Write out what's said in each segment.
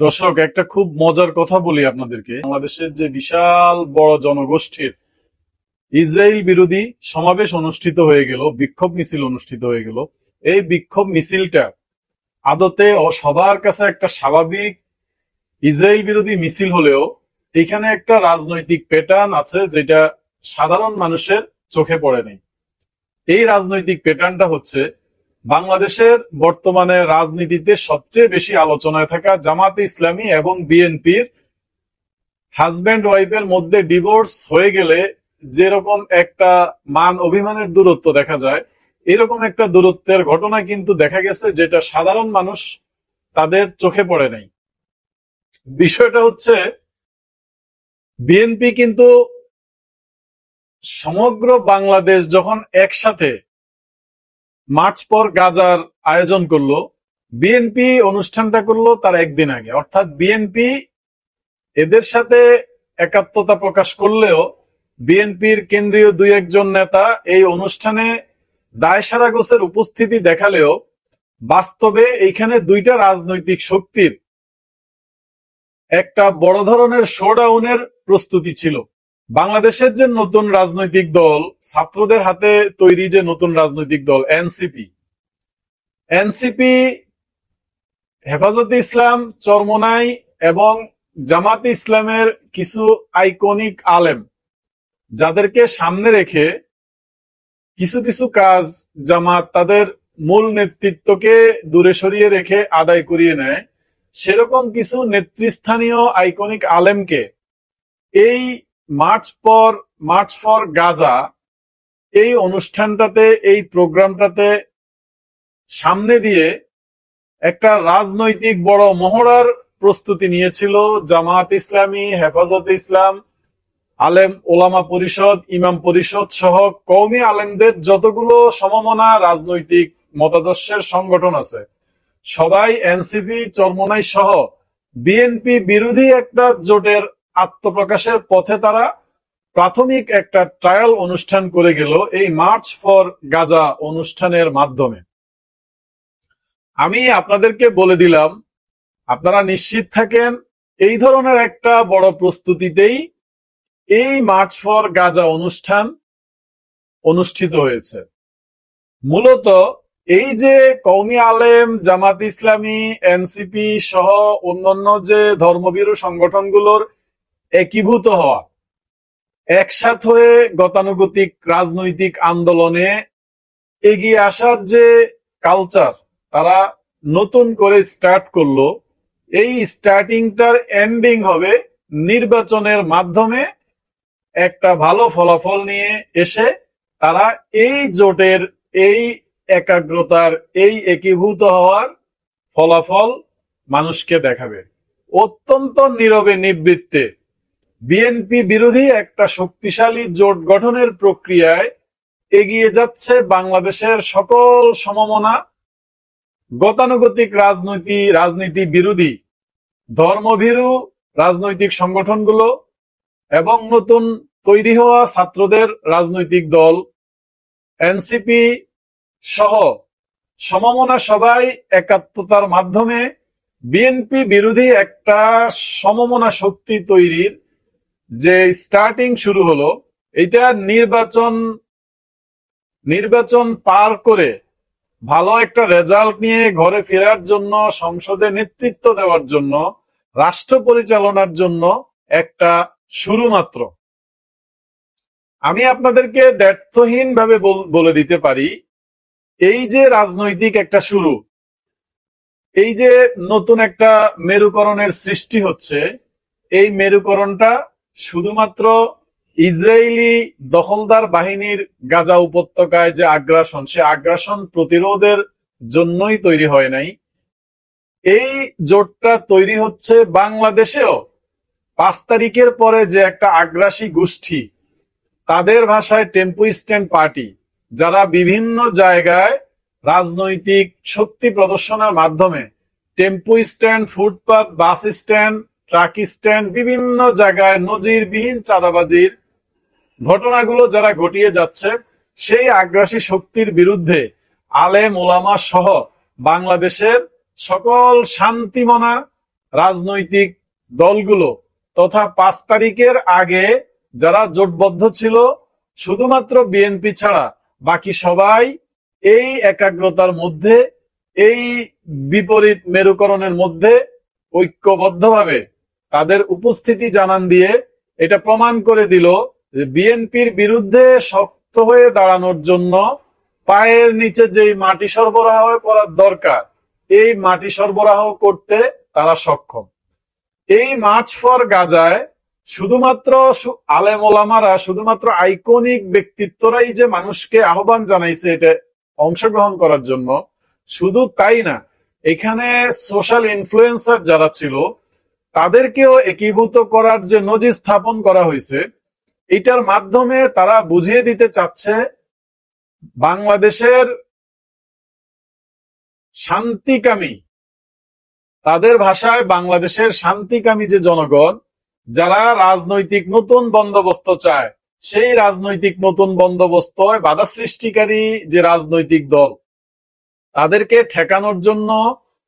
দর্শক, একটা খুব মজার কথা বলি আপনাদেরকে। বাংলাদেশের যে বিশাল বড় জনগোষ্ঠীর ইসরায়েল বিরোধী সমাবেশ অনুষ্ঠিত হয়ে গেল, বিক্ষোভ মিছিল অনুষ্ঠিত হয়ে গেল। এই বিক্ষোভ মিছিলটা আদতে সবার কাছে একটা স্বাভাবিক ইসরায়েল বিরোধী মিছিল হলেও এখানে একটা রাজনৈতিক প্যাটার্ন আছে যেটা সাধারণ মানুষের চোখে পড়েনি। এই রাজনৈতিক প্যাটার্নটা হচ্ছে বাংলাদেশের বর্তমানে রাজনীতিতে সবচেয়ে বেশি আলোচনায় থাকা জামাতে ইসলামী এবং বিএনপির হাজব্যান্ড ওয়াইফের মধ্যে ডিভোর্স হয়ে গেলে যেরকম একটা মান অভিমানের দূরত্ব দেখা যায়, এরকম একটা দূরত্বের ঘটনা কিন্তু দেখা গেছে যেটা সাধারণ মানুষ তাদের চোখে পড়ে নাই। বিষয়টা হচ্ছে বিএনপি কিন্তু সমগ্র বাংলাদেশ যখন একসাথে মার্চ ফর গাজার আয়োজন করলো, বিএনপি অনুষ্ঠানটা করলো তার একদিন আগে। অর্থাৎ বিএনপি এদের সাথে একাত্মতা প্রকাশ করলেও বিএনপির কেন্দ্রীয় দুই একজন নেতা এই অনুষ্ঠানে দায়সারা গোছের উপস্থিতি দেখালেও বাস্তবে এইখানে দুইটা রাজনৈতিক শক্তির একটা বড় ধরনের শোডাউনের প্রস্তুতি ছিল। বাংলাদেশের যে নতুন রাজনৈতিক দল, ছাত্রদের হাতে তৈরি যে নতুন রাজনৈতিক দল এনসিপি, হেফাজতে ইসলাম, চরমোনাই এবং জামাতে ইসলামের কিছু আইকনিক আলেম যাদেরকে সামনে রেখে কিছু কিছু কাজ জামাত তাদের মূল নেতৃত্বকে দূরে সরিয়ে রেখে আদায় করিয়ে নেয়, সেরকম কিছু নেতৃস্থানীয় আইকনিক আলেমকে এই মার্চ ফর গাজা এই অনুষ্ঠানটাতে, এই প্রোগ্রামটাতে সামনে দিয়ে একটা রাজনৈতিক বড় মহড়ার প্রস্তুতি নিয়েছিল জামাত ইসলামী, হেফাজতে ইসলাম, আলেম ওলামা পরিষদ, ইমাম পরিষদ সহ কওমি আলেমদের যতগুলো সমমনা রাজনৈতিক মতাদর্শের সংগঠন আছে, সবাই এনসিপি, চরমোনাই সহ বিএনপি বিরোধী একটা জোটের আত্মপ্রকাশের পথে তারা প্রাথমিক একটা ট্রায়াল অনুষ্ঠান করে গেল এই মার্চ ফর গাজা অনুষ্ঠানের মাধ্যমে। আমি আপনাদেরকে বলে দিলাম, আপনারা নিশ্চিত থাকেন এই ধরনের একটা বড় প্রস্তুতিতেই এই মার্চ ফর গাজা অনুষ্ঠান অনুষ্ঠিত হয়েছে। মূলত এই যে কওমি আলেম, জামাত ইসলামী, এনসিপি সহ অন্যান্য যে ধর্মভীরু সংগঠনগুলোর একীভূত হওয়া, একসাথ হয়ে গতানুগতিক রাজনৈতিক আন্দোলনে এগিয়ে আসার যে কালচার তারা নতুন করে স্টার্ট করলো, এই স্টার্টিংটার এন্ডিং হবে নির্বাচনের মাধ্যমে একটা ভালো ফলাফল নিয়ে এসে তারা এই জোটের, এই একাগ্রতার, এই একীভূত হওয়ার ফলাফল মানুষকে দেখাবে। অত্যন্ত নীরবে নিবৃত্তে বিএনপি বিরোধী একটা শক্তিশালী জোট গঠনের প্রক্রিয়ায় এগিয়ে যাচ্ছে বাংলাদেশের সকল সমমনা গতানুগতিক রাজনীতি বিরোধী ধর্মভীরু রাজনৈতিক সংগঠনগুলো এবং নতুন তৈরি হওয়া ছাত্রদের রাজনৈতিক দল এনসিপি সহ সমমনা সবাই একাত্মতার মাধ্যমে বিএনপি বিরোধী একটা সমমনা শক্তি তৈরির যে স্টার্টিং শুরু হলো, এটা নির্বাচন পার করে ভালো একটা রেজাল্ট নিয়ে ঘরে ফেরার জন্য, সংসদে নেতৃত্ব দেওয়ার জন্য, রাষ্ট্র পরিচালনার জন্য একটা শুরু মাত্র। আমি আপনাদেরকে দ্ব্যর্থহীন ভাবে বলে দিতে পারি, এই যে রাজনৈতিক একটা শুরু, এই যে নতুন একটা মেরুকরণের সৃষ্টি হচ্ছে, এই মেরুকরণটা শুধুমাত্র ইসরায়েলি দখলদার বাহিনীর গাজা উপত্যকায় যে আগ্রাসন, সে আগ্রাসন প্রতিরোধের জন্যই তৈরি হয় নাই। এই জোটটা তৈরি হচ্ছে বাংলাদেশেও 5 তারিখের পরে যে একটা আগ্রাসী গোষ্ঠী, তাদের ভাষায় টেম্পো স্ট্যান্ড পার্টি, যারা বিভিন্ন জায়গায় রাজনৈতিক শক্তি প্রদর্শনের মাধ্যমে টেম্পো স্ট্যান্ড, ফুটপাত, বাস স্ট্যান্ড, ট্রাক স্ট্যান্ড, বিভিন্ন জায়গায় নজিরবিহীন চাঁদাবাজির ঘটনাগুলো যারা ঘটিয়ে যাচ্ছে, সেই আগ্রাসী শক্তির বিরুদ্ধে আলেম ওলামা সহ বাংলাদেশের সকল শান্তিমনা রাজনৈতিক দলগুলো তথা 5 তারিখের আগে যারা জোটবদ্ধ ছিল, শুধুমাত্র বিএনপি ছাড়া বাকি সবাই এই একাগ্রতার মধ্যে, এই বিপরীত মেরুকরণের মধ্যে ঐক্যবদ্ধভাবে তাদের উপস্থিতি জানান দিয়ে এটা প্রমাণ করে দিল যে বিএনপির বিরুদ্ধে শক্ত হয়ে দাঁড়ানোর জন্য পায়ের নিচে যেই মাটি সরবরাহ করার দরকার, এই মাটি সরবরাহ করতে তারা সক্ষম। এই মার্চ ফর গাজায় শুধুমাত্র আলেম ওলামারা, শুধুমাত্র আইকনিক ব্যক্তিত্বরাই যে মানুষকে আহ্বান জানাইছে এটা অংশগ্রহণ করার জন্য, শুধু তাই না, এখানে সোশ্যাল ইনফ্লুয়েন্সার যারা ছিল তাদেরকেও একীভূত করার যে নজির স্থাপন করা হয়েছে, এটার মাধ্যমে তারা বুঝিয়ে দিতে চাচ্ছে বাংলাদেশের শান্তিকামী, তাদের ভাষায় বাংলাদেশের শান্তিকামী যে জনগণ, যারা রাজনৈতিক নতুন বন্দোবস্ত চায়, সেই রাজনৈতিক নতুন বন্দোবস্ত বাধা সৃষ্টিকারী যে রাজনৈতিক দল, তাদেরকে ঠেকানোর জন্য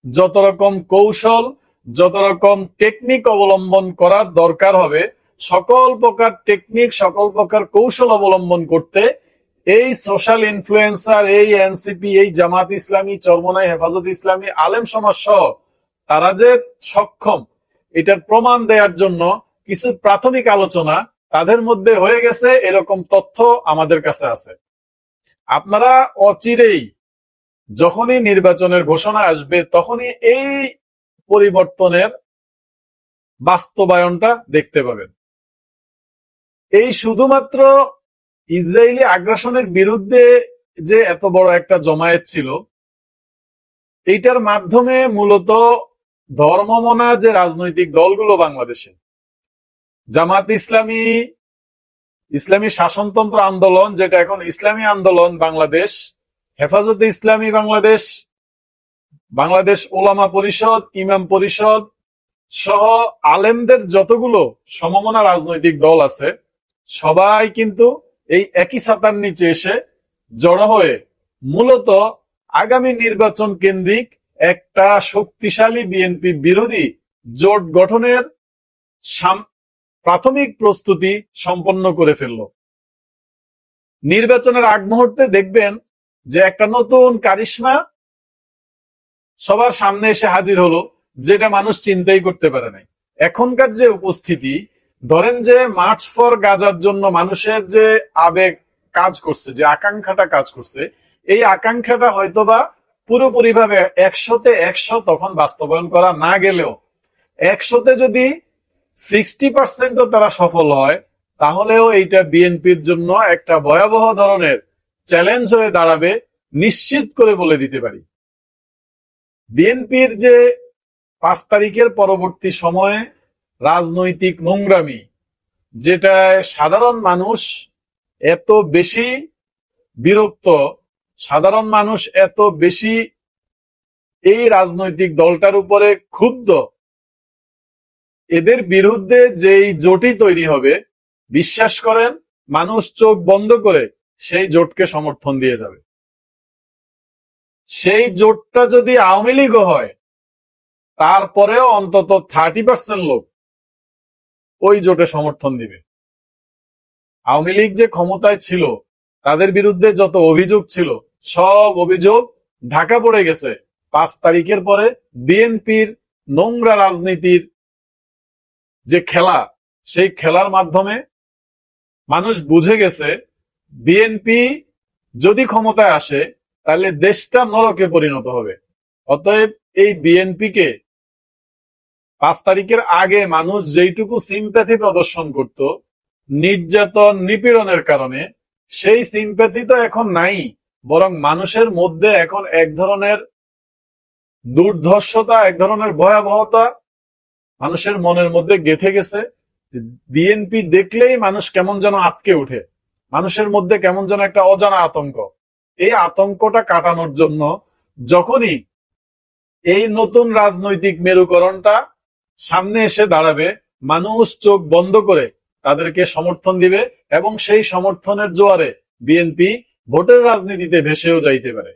যত রকম কৌশল, যত রকম টেকনিক অবলম্বন করার দরকার হবে, সকল প্রকার টেকনিক, সকল প্রকার কৌশল অবলম্বন করতে এই সোশ্যাল ইনফ্লুয়েন্সার, এই এনসিপি, এই জামাত ইসলামী, চরমনাই হেফাজত ইসলামী, আলেম সমাজ সহ তারা যে সক্ষম, এটার প্রমাণ দেওয়ার জন্য কিছু প্রাথমিক আলোচনা তাদের মধ্যে হয়ে গেছে, এরকম তথ্য আমাদের কাছে আছে। আপনারা অচিরেই যখনই নির্বাচনের ঘোষণা আসবে তখনই এই পরিবর্তনের বাস্তবায়নটা দেখতে পাবেন। এই শুধুমাত্র ইসরায়েলি আগ্রাসনের বিরুদ্ধে যে এত বড় একটা জমায়েত ছিল, এইটার মাধ্যমে মূলত ধর্মমনা যে রাজনৈতিক দলগুলো বাংলাদেশে, জামাত ইসলামী, ইসলামী শাসনতন্ত্র আন্দোলন যেটা এখন ইসলামী আন্দোলন বাংলাদেশ, হেফাজতে ইসলামী বাংলাদেশ, বাংলাদেশ ওলামা পরিষদ, ইমাম পরিষদ সহ আলেমদের যতগুলো সমমনা রাজনৈতিক দল আছে, সবাই কিন্তু এই একই ছাতার নিচে এসে জড়ো হয়ে মূলত আগামী নির্বাচন কেন্দ্রিক একটা শক্তিশালী বিএনপি বিরোধী জোট গঠনের প্রাথমিক প্রস্তুতি সম্পন্ন করে ফেলল। নির্বাচনের আগ মুহূর্তে দেখবেন যে একটা নতুন কারিশমা সবার সামনে এসে হাজির হলো, যেটা মানুষ চিন্তাই করতে পারে নাই। এখনকার যে উপস্থিতি, ধরেন যে মার্চ ফর গাজার জন্য মানুষের যে আবেগ কাজ করছে, যে আকাঙ্ক্ষাটা কাজ করছে, এই আকাঙ্ক্ষাটা হয়তোবা পুরোপুরি ভাবে 100তে 100 তখন বাস্তবায়ন করা না গেলেও 100তে যদি 60% তারা সফল হয়, তাহলেও এইটা বিএনপির জন্য একটা ভয়াবহ ধরনের চ্যালেঞ্জ হয়ে দাঁড়াবে, নিশ্চিত করে বলে দিতে পারি। বিএনপির যে 5 তারিখের পরবর্তী সময়ে রাজনৈতিক নোংরামি, যেটা সাধারণ মানুষ এত বেশি বিরক্ত, সাধারণ মানুষ এত বেশি এই রাজনৈতিক দলটার উপরে ক্ষুব্ধ, এদের বিরুদ্ধে যেই জোটই তৈরি হবে, বিশ্বাস করেন মানুষ চোখ বন্ধ করে সেই জোটকে সমর্থন দিয়ে যাবে। সেই জোটটা যদি আওয়ামী লীগও হয়, তারপরেও অন্তত 30% লোক ওই জোটে সমর্থন দিবে। আওয়ামী লীগ যে ক্ষমতায় ছিল, তাদের বিরুদ্ধে যত অভিযোগ ছিল, সব অভিযোগ ঢাকা পড়ে গেছে 5 তারিখের পরে বিএনপির নোংরা রাজনীতির যে খেলা, সেই খেলার মাধ্যমে মানুষ বুঝে গেছে বিএনপি যদি ক্ষমতায় আসে তাহলে দেশটা নরকে পরিণত হবে। অতএব এই বিএনপিকে 5 তারিখের আগে মানুষ যেইটুকু সিম্প্যাথি প্রদর্শন করত নির্যাতন নিপীড়নের কারণে, সেই সিম্প্যাথি তো এখন নাই, বরং মানুষের মধ্যে এখন এক ধরনের দুর্ধর্ষতা, এক ধরনের ভয়াবহতা মানুষের মনের মধ্যে গেঁথে গেছে। বিএনপি দেখলেই মানুষ কেমন যেন আটকে উঠে, মানুষের মধ্যে কেমন যেন একটা অজানা আতঙ্ক। এই আতঙ্কটা কাটানোর জন্য যখনই এই নতুন রাজনৈতিক মেরুকরণটা সামনে এসে দাঁড়াবে, মানুষ চোখ বন্ধ করে তাদেরকে সমর্থন দিবে এবং সেই সমর্থনের জোয়ারে বিএনপি ভোটের রাজনীতিতে ভেসেও যাইতে পারে।